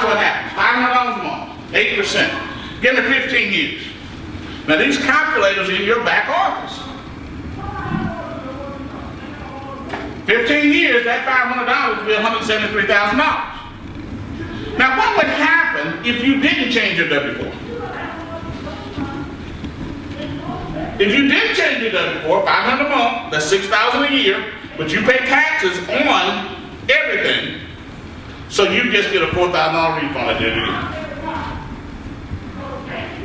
Watch what happens. $500 a month, 8%. Give me 15 years. Now these calculators in your back office. 15 years, that $500 would be $173,000. Now what would happen if you didn't change your W-4? If you did change your W-4, $500 a month, that's $6,000 a year, but you pay taxes on everything, so you just get a $4,000 refund at the end of the year.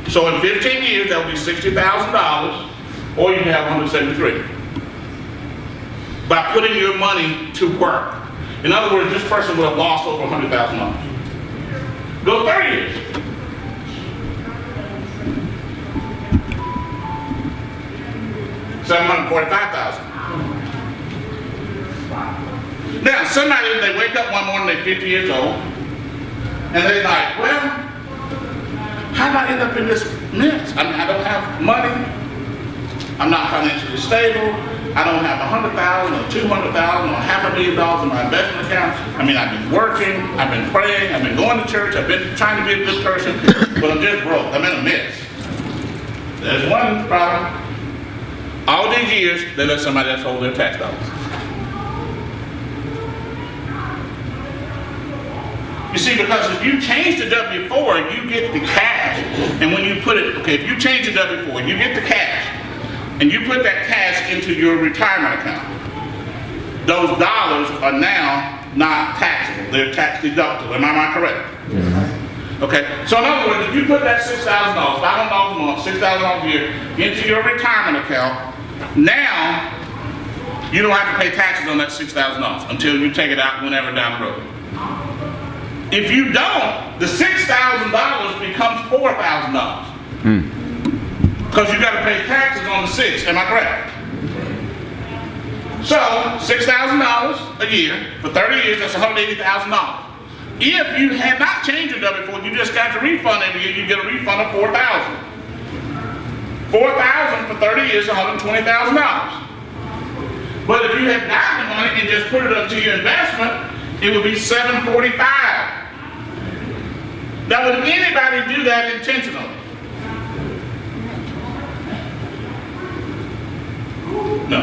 So in 15 years, that would be $60,000, or you can have $173,000 by putting your money to work. In other words, this person would have lost over $100,000. Go 30 years. $745,000. Now, somebody, they wake up one morning, they're 50 years old, and they're like, well, how did I end up in this mess? I mean, I don't have money, I'm not financially stable, I don't have $100,000 or $200,000 or $500,000 in my investment account. I mean, I've been working, I've been praying, I've been going to church, I've been trying to be a good person, but I'm just broke, I'm in a mess. There's one problem. All these years, they let somebody else hold their tax dollars. You see, because if you change the W-4, you get the cash. And when you put it, okay, if you change the W-4, you get the cash. And you put that cash into your retirement account. Those dollars are now not taxable. They're tax deductible. Am I correct? Mm-hmm. Okay, so in other words, if you put that $6,000, $500 a month, $6,000 a year into your retirement account, now you don't have to pay taxes on that $6,000 until you take it out whenever down the road. If you don't, the $6,000 becomes $4,000. Because you got to pay taxes on the 6, am I correct? So, $6,000 a year, for 30 years, that's $180,000. If you had not changed your W-4, you just got the refund every year, you get a refund of $4,000. $4,000 for 30 years is $120,000. But if you had gotten the money and just put it up to your investment, it would be $745,000. Now, would anybody do that intentionally? No.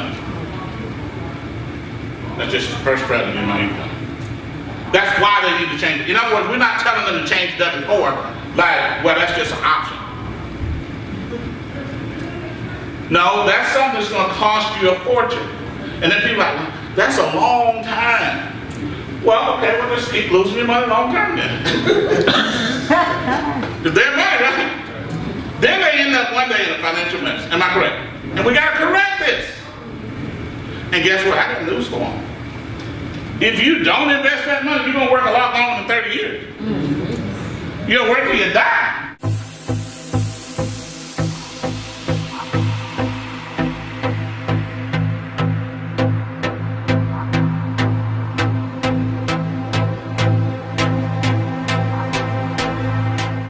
That's just the first credit in my income. That's why they need to change it. In other words, we're not telling them to change W-4 like, well, that's just an option. No, that's something that's going to cost you a fortune. And then people are like, well, that's a long time. Well, okay, well, let's keep losing your money long term then. Because they're money, right? Then they end up one day in a financial mess. Am I correct? And we got to correct this. And guess what? I got news for them. If you don't invest that money, you're going to work a lot longer than 30 years. You're going to work till you die.